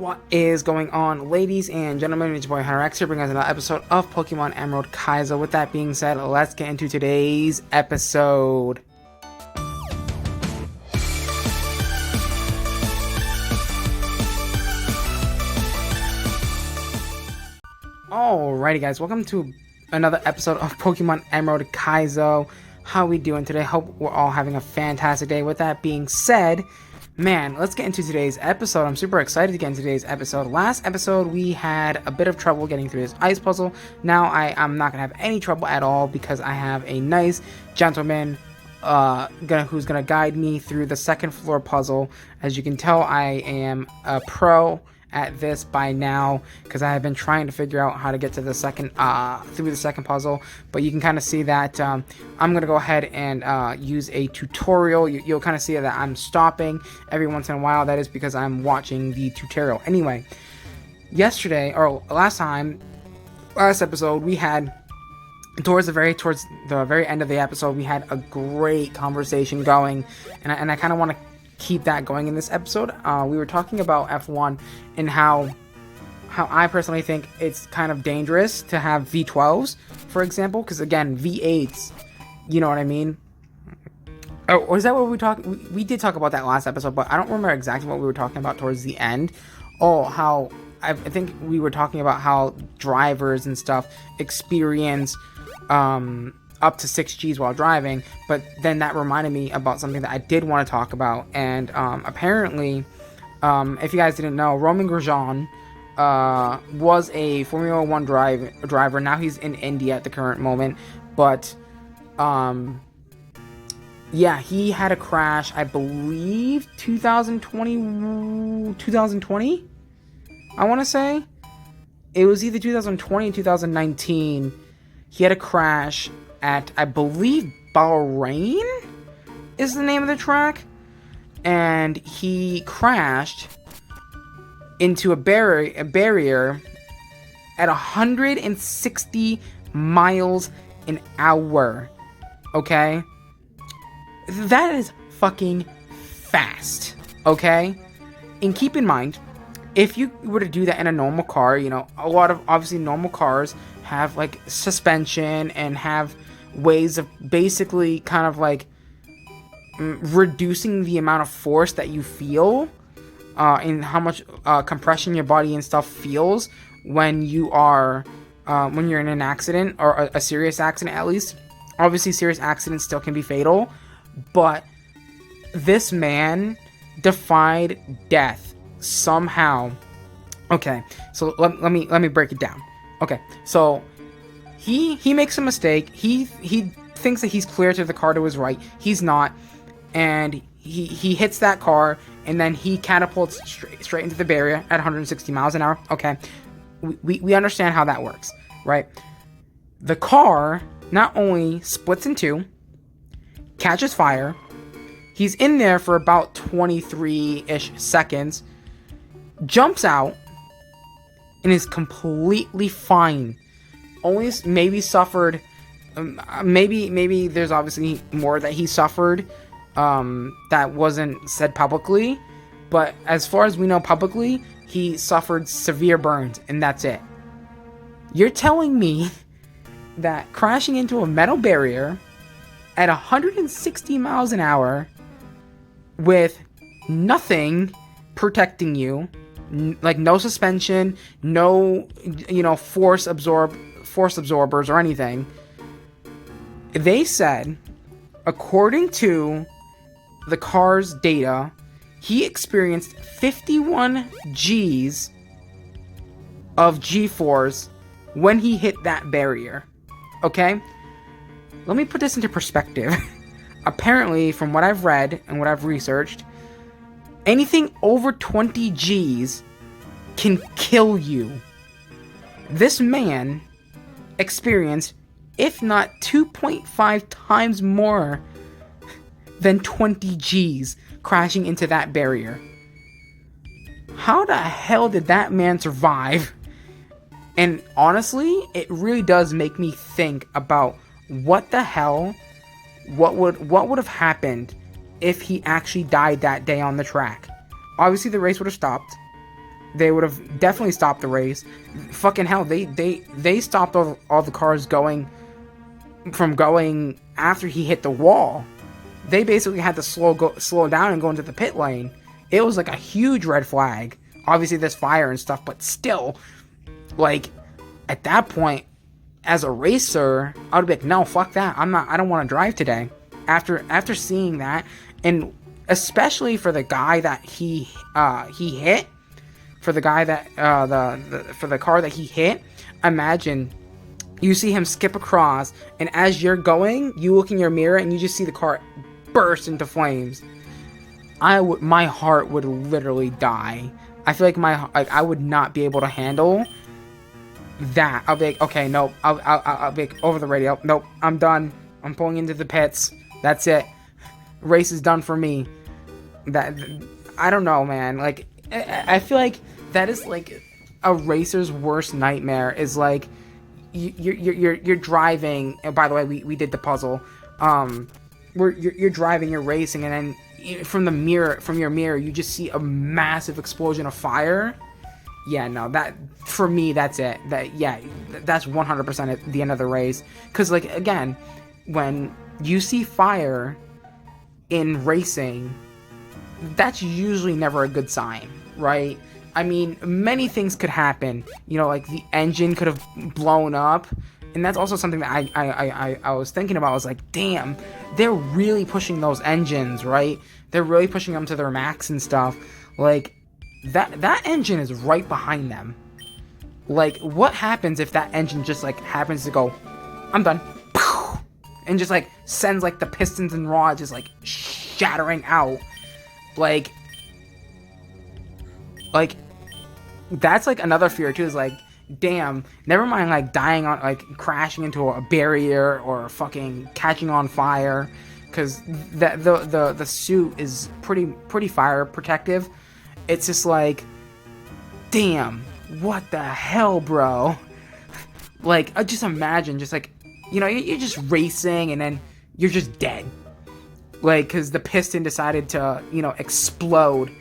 What is going on, ladies and gentlemen? It's your boy HunterX here, bringing us another episode of Pokemon Emerald Kaizo. With that being said, let's get into today's episode. Alrighty guys, welcome to another episode of Pokemon Emerald Kaizo. How we doing today? Hope we're all having a fantastic day. With that being said, man, let's get into today's episode. I'm super excited to get into today's episode. Last episode, we had a bit of trouble getting through this ice puzzle. Now, I'm not going to have any trouble at all because I have a nice gentleman who's going to guide me through the second floor puzzle. As you can tell, I am a pro at this by now because I have been trying to figure out how to get to the second through the second puzzle, but you can kind of see that I'm gonna go ahead and use a tutorial. You'll kind of see that I'm stopping every once in a while. That is because I'm watching the tutorial. Anyway, last episode we had towards the very end of the episode, we had a great conversation going, and I kind of want to keep that going in this episode. We were talking about F1 and how I personally think it's kind of dangerous to have V12s, for example, because again, V8s, you know what I mean? Oh, or is that what we talked? We did talk about that last episode, but I don't remember exactly what we were talking about towards the end. Oh, how I think we were talking about how drivers and stuff experience up to 6 Gs while driving, but then that reminded me about something that I did want to talk about, and apparently, if you guys didn't know, Romain Grosjean was a Formula 1 driver. Now he's in India at the current moment, but yeah, he had a crash, I believe 2020, I want to say. It was either 2020 or 2019. He had a crash at, I believe, Bahrain is the name of the track, and he crashed into a barrier at 160 miles an hour. Okay, that is fucking fast. Okay, and keep in mind, if you were to do that in a normal car, you know, a lot of obviously normal cars have like suspension and have ways of basically kind of like reducing the amount of force that you feel and how much compression your body and stuff feels when you are when you're in an accident, or a serious accident at least. Obviously serious accidents still can be fatal, but this man defied death somehow. Okay, so let me break it down. Okay, so he makes a mistake. He thinks that he's clear to the car to his right. He's not, and he hits that car, and then he catapults straight into the barrier at 160 miles an hour. Okay, we understand how that works, right? The car not only splits in two, catches fire. He's in there for about 23-ish seconds, jumps out, and is completely fine. Only maybe suffered, maybe there's obviously more that he suffered that wasn't said publicly, but as far as we know publicly, he suffered severe burns, and that's it. You're telling me that crashing into a metal barrier at 160 miles an hour with nothing protecting you, like no suspension, no, you know, force absorbers or anything. They said, according to the car's data, he experienced 51 Gs of G-force when he hit that barrier. Okay? Let me put this into perspective. Apparently, from what I've read and what I've researched, anything over 20 Gs can kill you. This man experienced, if not 2.5 times more than 20 Gs crashing into that barrier. How the hell did that man survive? And honestly, it really does make me think about what the hell, what would have happened if he actually died that day on the track. Obviously, the race would have stopped. they would have definitely stopped the race. Fucking hell, they stopped all the cars going after he hit the wall. They basically had to slow down and go into the pit lane. It was like a huge red flag. Obviously there's fire and stuff, but still, like, at that point, as a racer, I would be like, no, fuck that. I don't want to drive today. After seeing that, and especially for the guy that he hit, for the guy that for the car that he hit, imagine you see him skip across, and as you're going, you look in your mirror and you just see the car burst into flames. My heart would literally die. I feel like I would not be able to handle that. I'll be like, okay, nope. I'll be like, over the radio. Nope, I'm done. I'm pulling into the pits. That's it. Race is done for me. That, I don't know, man. Like, I feel like that is like a racer's worst nightmare. Is like you're driving. And by the way, we did the puzzle. Where you're driving, you're racing, and then from your mirror, you just see a massive explosion of fire. Yeah, no, that, for me, that's it. That's 100% at the end of the race. Because, like, again, when you see fire in racing, that's usually never a good sign, right? I mean, many things could happen. You know, like, the engine could have blown up. And that's also something that I was thinking about. I was like, damn, they're really pushing those engines, right? They're really pushing them to their max and stuff. Like, that engine is right behind them. Like, what happens if that engine just, like, happens to go, I'm done, and just, like, sends, like, the pistons and rods just, like, shattering out. Like, that's, like, another fear, too, is, like, damn, never mind, like, dying on, like, crashing into a barrier or fucking catching on fire, because the suit is pretty fire protective. It's just like, damn, what the hell, bro? Like, I just imagine, just like, you know, you're just racing and then you're just dead. Like, because the piston decided to, you know, explode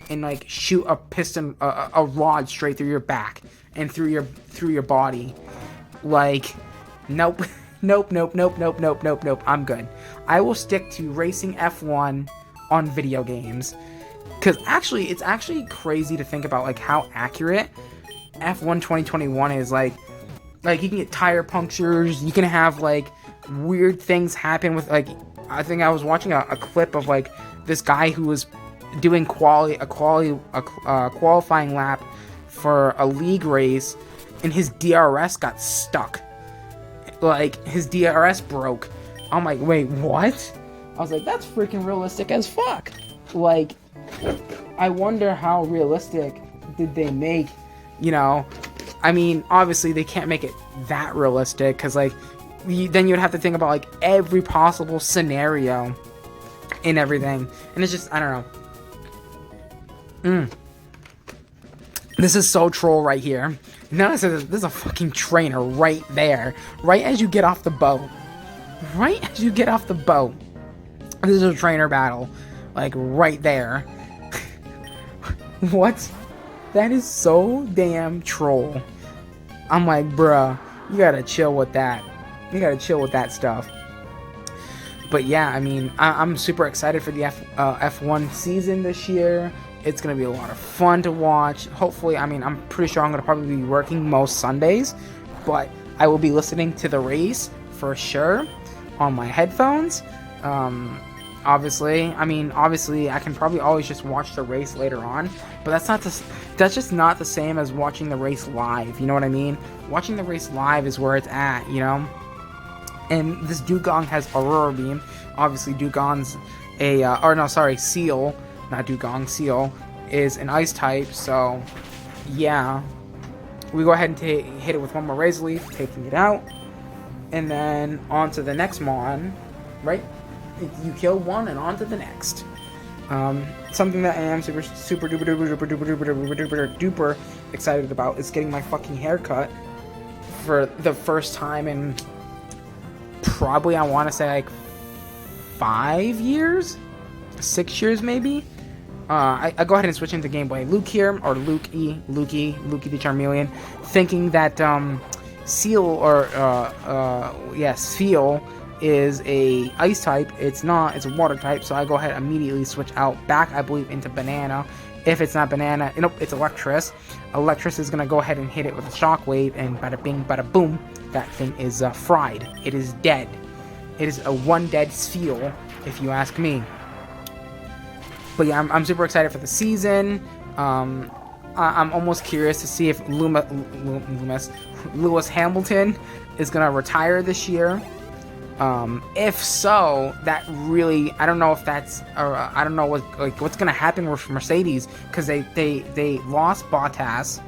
and, like, shoot a piston, a rod straight through your back and through your body. Like, nope. Nope. I'm good. I will stick to racing F1 on video games. Because actually, it's actually crazy to think about, like, how accurate F1 2021 is. Like, you can get tire punctures, you can have, like, weird things happen with, like, I think I was watching a clip of, like, this guy who was doing a qualifying lap for a league race, and his DRS got stuck. Like, his DRS broke. I'm like, wait, what? I was like, that's freaking realistic as fuck. Like, I wonder how realistic did they make, you know, I mean, obviously they can't make it that realistic, because, like, then you'd have to think about, like, every possible scenario and everything, and it's just, I don't know. This is so troll right here. Notice there's a fucking trainer right there, right as you get off the boat. This is a trainer battle, like, right there. What? That is so damn troll. I'm like, bruh, you gotta chill with that. You gotta chill with that stuff. But yeah, I mean, I'm super excited for the F1 season this year. It's gonna be a lot of fun to watch. Hopefully, I mean, I'm pretty sure I'm gonna probably be working most Sundays, but I will be listening to the race for sure on my headphones. Obviously, I can probably always just watch the race later on, but that's just not the same as watching the race live, you know what I mean? Watching the race live is where it's at, you know? And this Dugong has Aurora Beam. Obviously, Dugong's Seal, not Dugong, Seal, is an Ice type, so, yeah. We go ahead and hit it with one more Razor Leaf, taking it out, and then on to the next Mon, right? You kill one and on to the next. Something that I am super duper excited about is getting my fucking haircut for the first time in probably, I want to say, like 5 years, 6 years maybe. I go ahead and switch into Game Boy Luke here, or Lukey the Charmeleon, thinking that Seal or Seal is a ice type. It's not. It's a water type. So I go ahead and immediately switch out back, I believe, into Banana. If it's not Banana, nope, it's Electrus. Electrus is gonna go ahead and hit it with a Shockwave, and bada bing, bada boom, that thing is fried. It is dead. It is a one dead Seal, if you ask me. But yeah, I'm super excited for the season. I'm almost curious to see if Lewis Hamilton is gonna retire this year. If so, that really, I don't know if that's, I don't know what's gonna happen with Mercedes, because they lost Bottas.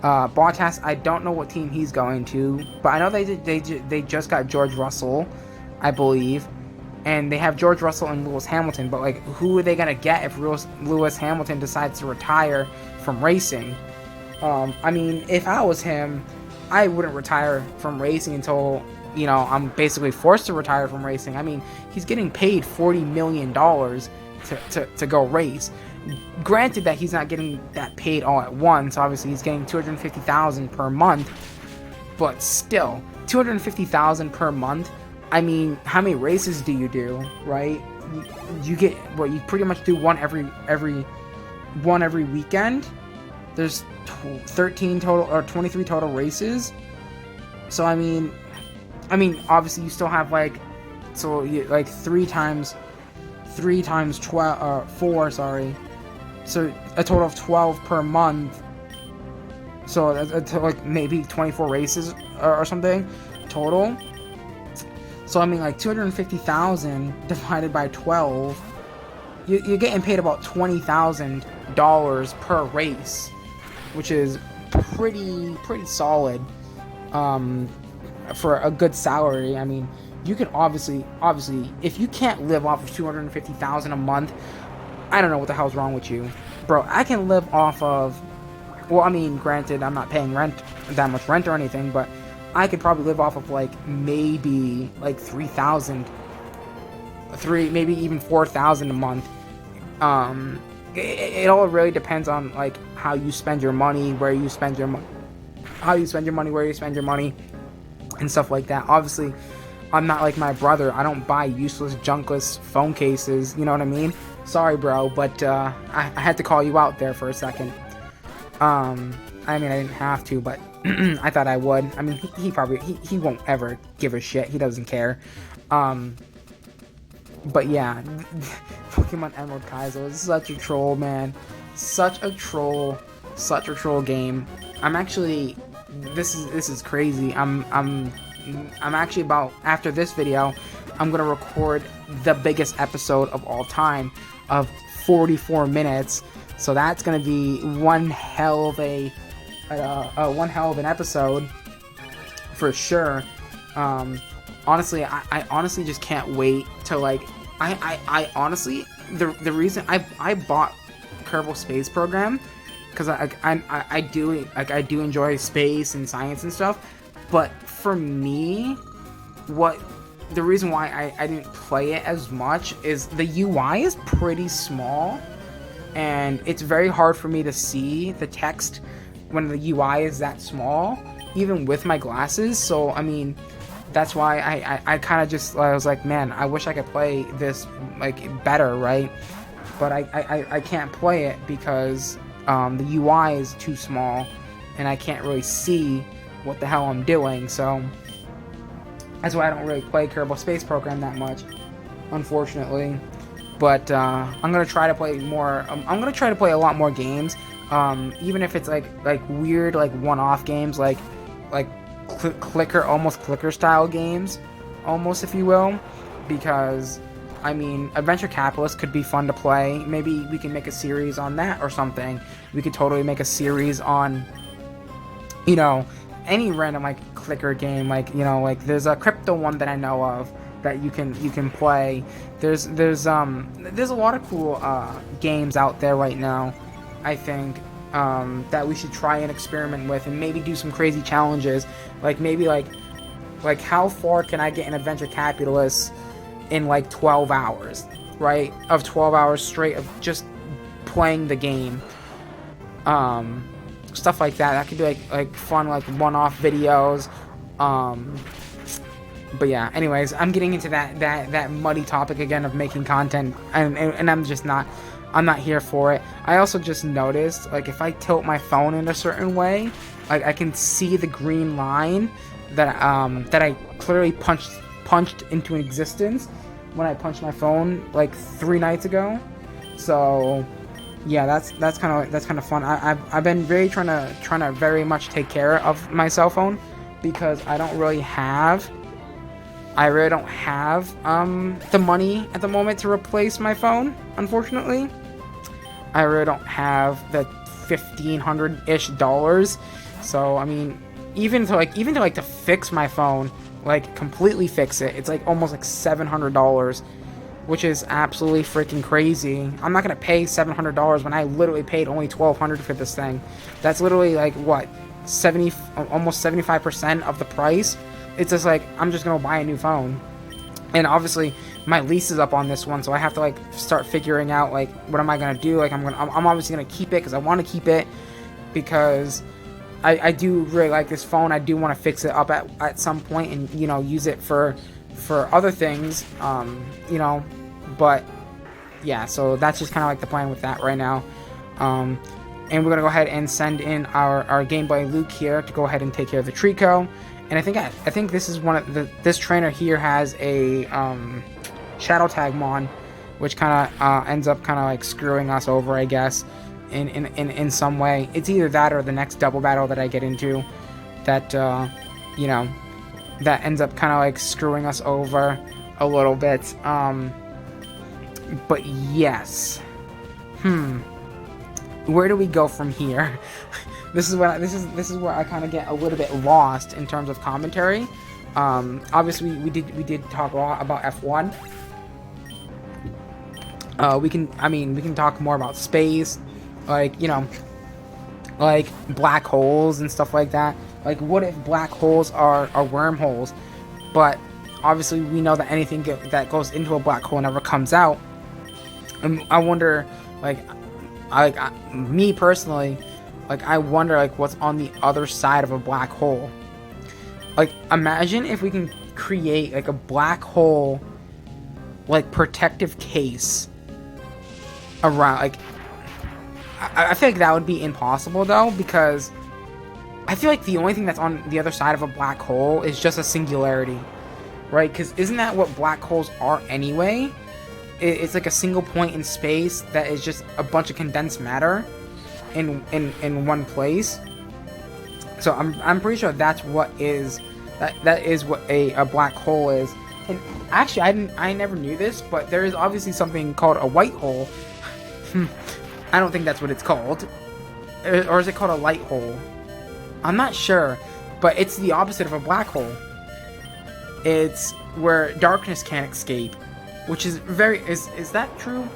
Bottas, I don't know what team he's going to, but I know they just got George Russell, I believe, and they have George Russell and Lewis Hamilton. But like, who are they gonna get if Lewis Hamilton decides to retire from racing? I mean, if I was him, I wouldn't retire from racing until, you know, I'm basically forced to retire from racing. I mean, he's getting paid $40 million to go race. Granted that he's not getting that paid all at once. Obviously, he's getting $250,000 per month, but still, $250,000 per month. I mean, how many races do you do, right? You get, well, you pretty much do one every weekend. There's 13 total or 23 total races. So I mean, obviously you still have like, so you, like 3 times 4, sorry. So a total of 12 per month. So like maybe 24 races or something total. So I mean, like 250,000 divided by 12, you're getting paid about $20,000 per race, which is pretty solid for a good salary. I mean, you can obviously, if you can't live off of $250,000 a month, I don't know what the hell's wrong with you, bro. I can live off of, well, I mean, granted, I'm not paying that much rent or anything, but I could probably live off of like maybe like 3,000, maybe even 4,000 a month. It all really depends on like how you spend your money, where you spend your money, where you spend your money, and stuff like that. Obviously, I'm not like my brother. I don't buy useless, junkless phone cases. You know what I mean? Sorry, bro, but I had to call you out there for a second. I mean, I didn't have to, but I thought I would. I mean, he probably he won't ever give a shit. He doesn't care. But yeah, Pokemon Emerald Kaizo is such a troll, man. Such a troll game. I'm actually, this is crazy. I'm actually about, after this video, I'm gonna record the biggest episode of all time of 44 minutes. So that's gonna be one hell of an episode for sure. Honestly, I honestly just can't wait to like, I honestly, the reason I bought Kerbal Space Program, because I do enjoy space and science and stuff, but for me, the reason why I didn't play it as much is the UI is pretty small, and it's very hard for me to see the text when the UI is that small, even with my glasses. So I mean, that's why I kind of just, I was like, man, I wish I could play this like better, right? But I can't play it because the UI is too small and I can't really see what the hell I'm doing. So that's why I don't really play Kerbal Space Program that much, unfortunately. But I'm gonna try to play more. I'm gonna try to play a lot more games, even if it's like weird, like one-off games, like clicker style games, almost, if you will, because I mean, Adventure Capitalist could be fun to play. Maybe we can make a series on that or something. We could totally make a series on, you know, any random like clicker game, like, you know, like there's a crypto one that I know of that you can play. There's a lot of cool games out there right now, I think, that we should try and experiment with, and maybe do some crazy challenges, like maybe like how far can I get an Adventure Capitalist in like 12 hours, right? Of 12 hours straight of just playing the game. Stuff like that. That could be like fun, like one-off videos. But yeah, anyways, I'm getting into that muddy topic again of making content, and I'm just not, I'm not here for it. I also just noticed, like, if I tilt my phone in a certain way, like, I can see the green line that I clearly punched into existence when I punched my phone like 3 nights ago. So yeah, that's kind of fun. I've been very trying to very much take care of my cell phone, because I really don't have the money at the moment to replace my phone, unfortunately. I really don't have the $1,500-ish dollars. So I mean, even to fix my phone, like completely fix it, it's like almost like $700, which is absolutely freaking crazy. I'm not gonna pay $700 when I literally paid only $1,200 for this thing. That's literally like what, almost 75% of the price. It's just like, I'm just gonna buy a new phone. And obviously my lease is up on this one, so I have to like start figuring out like what am I gonna do. Like I'm obviously gonna keep it because I want to keep it, because I do really like this phone. I do want to fix it up at some point and, you know, use it for other things, you know. But yeah, so that's just kind of like the plan with that right now. And we're gonna go ahead and send in our Game Boy Luke here to go ahead and take care of the Trico. And I think this is one of this trainer here has a Shadow Tag Mon, which kind of ends up kind of like screwing us over, I guess, in some way. It's either that or the next double battle that I get into that you know, that ends up kind of like screwing us over a little bit. But yes, where do we go from here? This is where I kind of get a little bit lost in terms of commentary. Obviously we did talk a lot about F1. We can talk more about space, like, you know, like black holes and stuff like that. Like, what if black holes are wormholes? But obviously we know that anything that goes into a black hole never comes out. And I wonder, me personally, like, I wonder, like, what's on the other side of a black hole. Like, imagine if we can create, like, a black hole, like, protective case around, like, I feel like that would be impossible, though, because I feel like the only thing that's on the other side of a black hole is just a singularity, right? Because isn't that what black holes are anyway? It's like a single point in space that is just a bunch of condensed matter in one place. So I'm pretty sure that's what that is what a black hole is. And actually, I never knew this, but there is obviously something called a white hole. I don't think that's what it's called, or is it called a light hole? I'm not sure, but it's the opposite of a black hole. It's where darkness can't escape, which is is that true?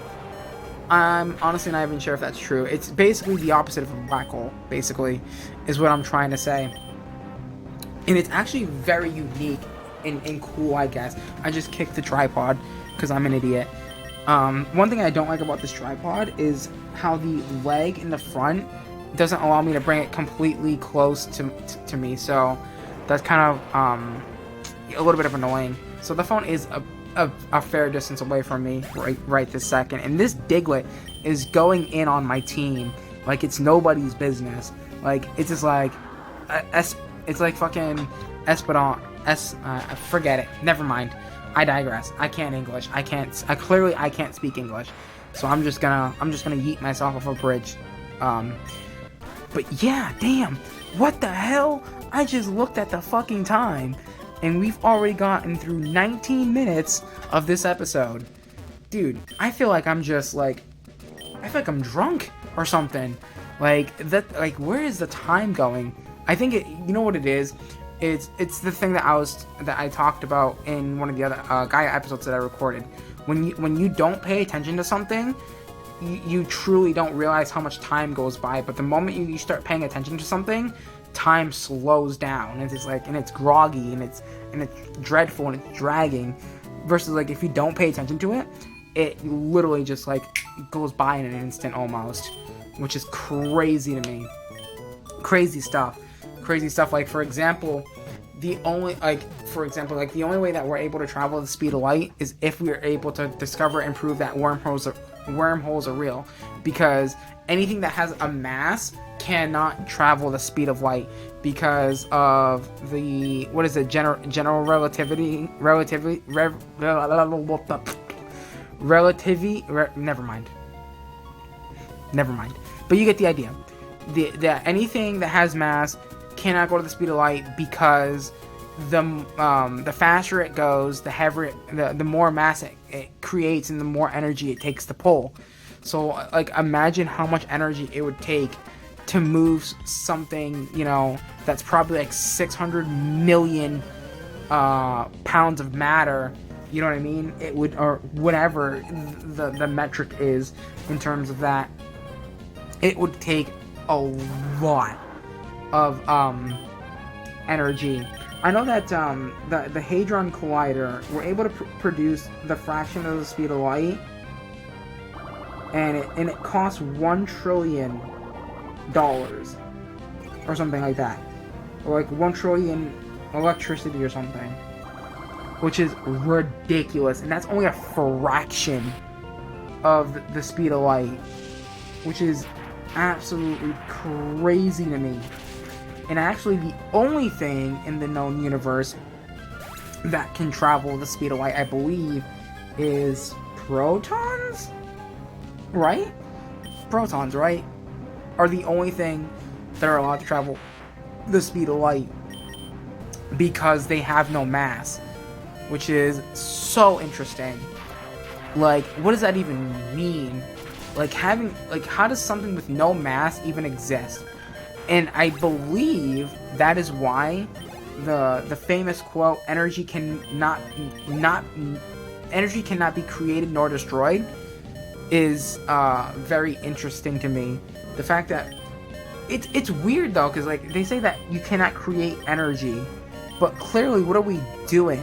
I'm honestly not even sure if that's true. It's basically the opposite of a black hole, basically, is what I'm trying to say. And it's actually very unique and cool, I guess. I just kicked the tripod because I'm an idiot. One thing I don't like about this tripod is how the leg in the front doesn't allow me to bring it completely close to me. So that's kind of a little bit of annoying. So the phone is a fair distance away from me right this second, and this Diglett is going in on my team like it's nobody's business. Like, it's just like it's like fucking Espedon. Forget it. Never mind. I digress. I can't English. I can't speak English. So I'm just gonna yeet myself off a bridge. But yeah, damn. What the hell? I just looked at the fucking time, and we've already gotten through 19 minutes of this episode. Dude, I feel like I'm just like, I feel like I'm drunk or something. Like, where is the time going? I think you know what it is? It's the thing that I talked about in one of the other Gaia episodes that I recorded. When you don't pay attention to something, you truly don't realize how much time goes by. But the moment you start paying attention to something, time slows down, and it's like, and it's groggy, and it's dreadful, and it's dragging. Versus, like, if you don't pay attention to it, it literally just like goes by in an instant almost, which is crazy to me. Crazy stuff. Like, for example, the only way that we're able to travel at the speed of light is if we are able to discover and prove that wormholes are real, because anything that has a mass cannot travel the speed of light because of the general relativity. Never mind. But you get the idea. The anything that has mass cannot go to the speed of light because the faster it goes, the heavier, the more mass it creates and the more energy it takes to pull. So, like, imagine how much energy it would take to move something, that's probably like 600 million pounds of matter. You know what I mean? It would, or whatever the metric is in terms of that. It would take a lot of energy. I know that the Hadron Collider were able to produce the fraction of the speed of light, and it costs $1 trillion or something like that, or like 1 trillion electricity or something, which is ridiculous, and that's only a fraction of the speed of light, which is absolutely crazy to me. And actually, the only thing in the known universe that can travel the speed of light, I believe, is protons? Right? Protons, right? Are the only thing that are allowed to travel the speed of light because they have no mass, which is so interesting. Like, what does that even mean? Like, how does something with no mass even exist? And I believe that is why the famous quote, energy cannot be created nor destroyed, is very interesting to me. The fact that it's weird though, because like they say that you cannot create energy, but clearly what are we doing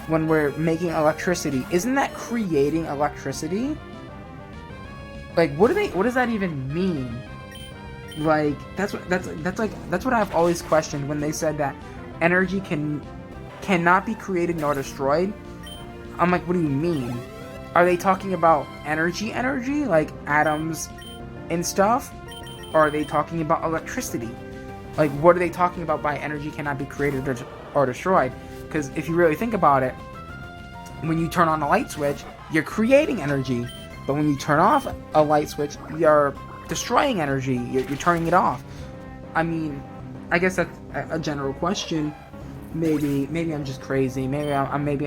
when we're making electricity? Isn't that creating electricity? Like, what does that even mean? Like, that's what I've always questioned when they said that energy cannot be created nor destroyed. I'm like, what do you mean? Are they talking about energy, like atoms and stuff? Or are they talking about electricity? Like, what are they talking about by energy cannot be created or destroyed? Because if you really think about it, when you turn on a light switch, you're creating energy. But when you turn off a light switch, you're destroying energy. You're turning it off. I mean, I guess that's a general question. Maybe I'm just crazy. Maybe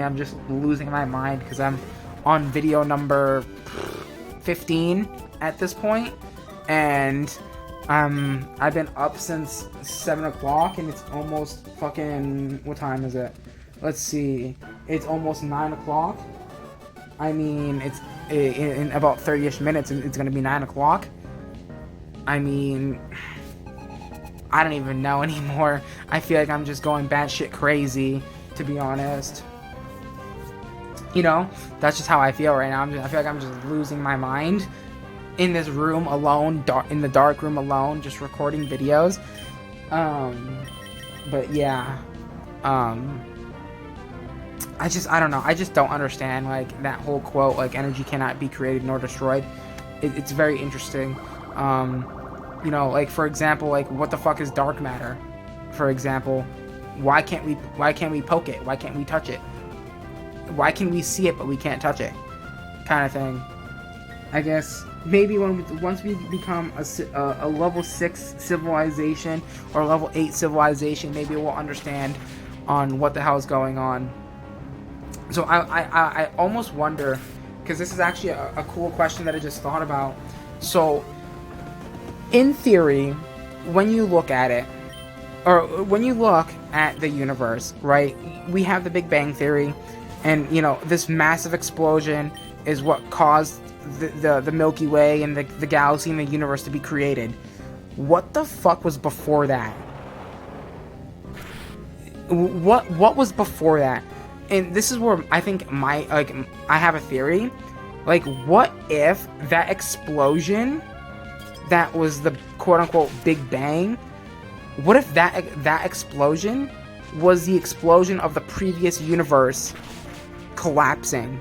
I'm just losing my mind because I'm on video number 15 at this point, and I've been up since 7 o'clock, and it's almost fucking, what time is it? Let's see. It's almost 9 o'clock. I mean, it's in about 30-ish minutes, and it's gonna be 9 o'clock. I mean, I don't even know anymore. I feel like I'm just going batshit crazy, to be honest. That's just how I feel right now. I feel like I'm just losing my mind in this room alone, in the dark room alone, just recording videos. But yeah, I don't know. I just don't understand, like, that whole quote, like, energy cannot be created nor destroyed. It's very interesting. Like, for example, like, what the fuck is dark matter? For example, why can't we poke it? Why can't we touch it? Why can we see it but we can't touch it? Kind of thing. I guess maybe once we become a level 6 civilization or level 8 civilization, maybe we'll understand on what the hell is going on. So I almost wonder, because this is actually a cool question that I just thought about. So, in theory, when you look at it, or when you look at the universe, right, we have the Big Bang Theory, and, this massive explosion is what caused the Milky Way and the galaxy and the universe to be created. What the fuck was before that? What was before that? And this is where I think I have a theory Like, what if that explosion that was the quote-unquote Big Bang, what if that explosion was the explosion of the previous universe collapsing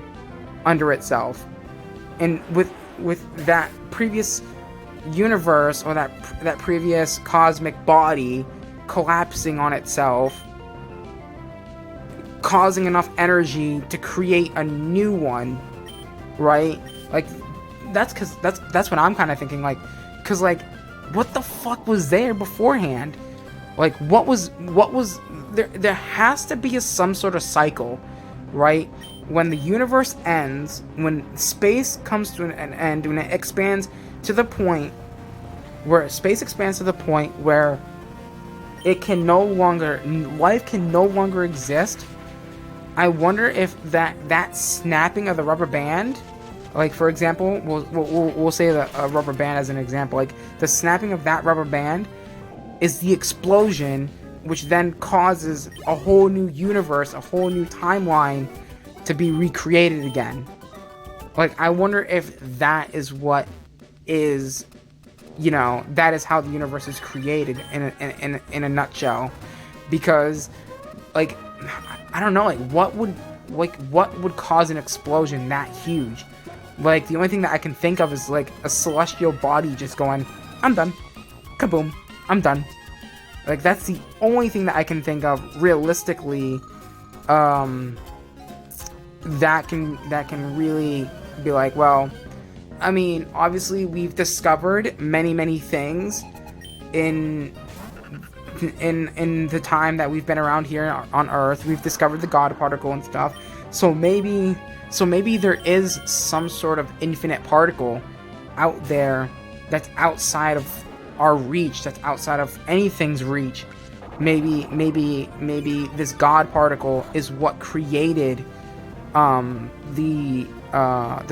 under itself? And with that previous universe, or that previous cosmic body collapsing on itself, causing enough energy to create a new one, right? Like, that's what I'm kind of thinking, like, because, like, what the fuck was there beforehand? Like, what was there has to be some sort of cycle, right? When the universe ends, when space comes to an end, when it expands to the point where space expands to the point where life can no longer exist. I wonder if that snapping of the rubber band, like, for example, we'll say a rubber band as an example, like, the snapping of that rubber band is the explosion, which then causes a whole new universe, a whole new timeline to be recreated again. Like, I wonder if that is what is, that is how the universe is created in a nutshell. Because, like, I don't know, like, what would cause an explosion that huge? Like, the only thing that I can think of is, like, a celestial body just going, I'm done, kaboom, I'm done. Like, that's the only thing that I can think of realistically, that can really be like, well, I mean, obviously we've discovered many things in the time that we've been around here on Earth. We've discovered the God particle and stuff. So maybe there is some sort of infinite particle out there that's outside of our reach, that's outside of anything's reach. Maybe this God particle is what created the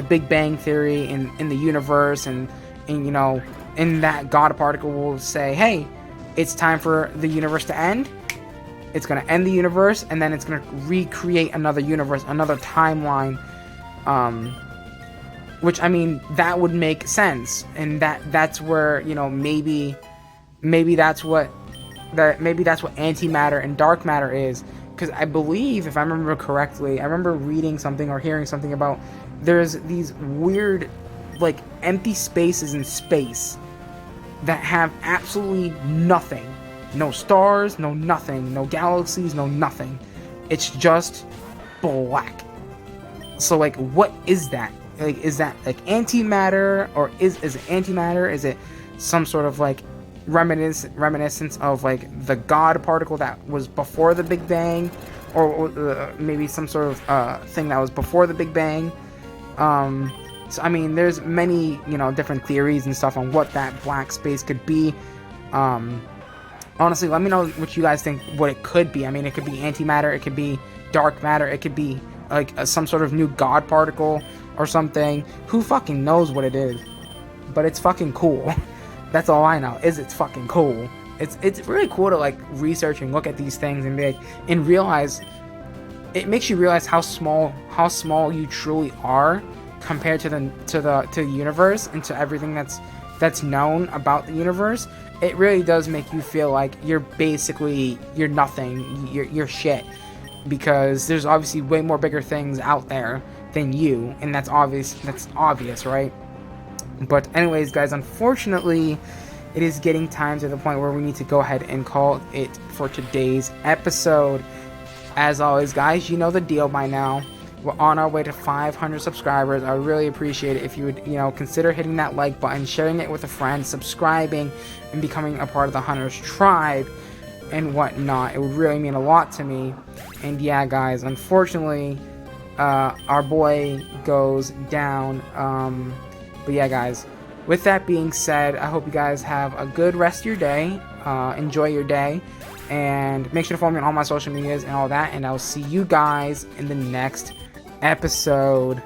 Big Bang Theory in the universe, and in that God particle will say, hey, it's time for the universe to end. It's going to end the universe, and then it's going to recreate another universe, another timeline, which, I mean, that would make sense. And that's where, maybe that's what antimatter and dark matter is. Because I believe, if I remember correctly, I remember reading something or hearing something about there's these weird, like, empty spaces in space that have absolutely nothing. No stars, no nothing, no galaxies, no nothing. It's just black. So, like, what is that? Like, is that, like, antimatter? Or is it antimatter? Is it some sort of, like, reminiscence of, like, the God particle that was before the Big Bang? Or maybe some sort of thing that was before the Big Bang? So, I mean, there's many, different theories and stuff on what that black space could be. Honestly, let me know what you guys think what it could be. I mean, it could be antimatter, it could be dark matter, it could be, like, some sort of new God particle or something. Who fucking knows what it is? But it's fucking cool. That's all I know, is it's fucking cool. It's really cool to, like, research and look at these things and be like, and realize, it makes you realize how small you truly are compared to the universe and to everything that's known about the universe. It really does make you feel like you're nothing, you're shit, because there's obviously way more bigger things out there than you, and that's obvious, right? But anyways, guys, unfortunately, it is getting time to the point where we need to go ahead and call it for today's episode. As always, guys, you know the deal by now. We're on our way to 500 subscribers. I would really appreciate it if you would, consider hitting that like button, sharing it with a friend, subscribing, and becoming a part of the Hunters tribe and whatnot. It would really mean a lot to me. And yeah, guys, unfortunately, our boy goes down. But yeah, guys, with that being said, I hope you guys have a good rest of your day. Enjoy your day. And make sure to follow me on all my social medias and all that. And I'll see you guys in the next episode.